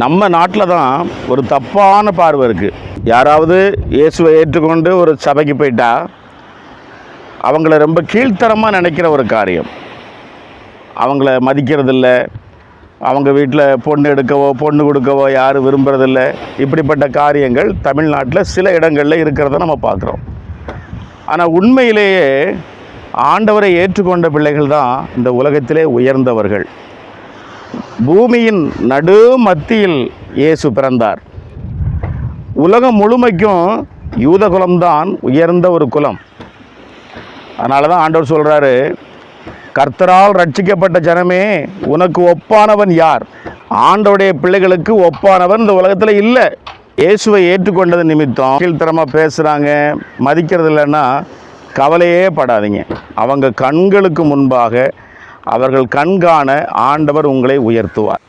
நம்ம நாட்டில் தான் ஒரு தப்பான பார்வை இருக்குது. யாராவது இயேசுவை ஏற்றுக்கொண்டு ஒரு சபைக்கு போயிட்டா அவங்கள ரொம்ப கீழ்த்தரமாக நினைக்கிற ஒரு காரியம். அவங்கள மதிக்கிறதில்ல, அவங்க வீட்டில் பொண்ணு எடுக்கவோ பொண்ணு கொடுக்கவோ யாரும் விரும்புகிறதில்ல. இப்படிப்பட்ட காரியங்கள் தமிழ்நாட்டில் சில இடங்களில் இருக்கிறத நம்ம பார்க்குறோம். ஆனால் உண்மையிலேயே ஆண்டவரை ஏற்றுக்கொண்ட பிள்ளைகள் தான் இந்த உலகத்திலே உயர்ந்தவர்கள். பூமியின் நடு மத்தியில் இயேசு பிறந்தார். உலகம் முழுமைக்கும் யூத குலம்தான் உயர்ந்த ஒரு குலம். அதனால தான் ஆண்டவர் சொல்கிறாரு, கர்த்தரால் ரட்சிக்கப்பட்ட ஜனமே உனக்கு ஒப்பானவன் யார்? ஆண்டவருடைய பிள்ளைகளுக்கு ஒப்பானவன் இந்த உலகத்தில் இல்லை. இயேசுவை ஏற்றுக்கொண்டது நிமித்தம் கீழ்த்தரமாக பேசுகிறாங்க, மதிக்கிறது இல்லைன்னா கவலையே படாதீங்க. அவங்க கண்களுக்கு முன்பாக அவர்கள் கண்காண ஆண்டவர் உங்களை உயர்த்துவார்.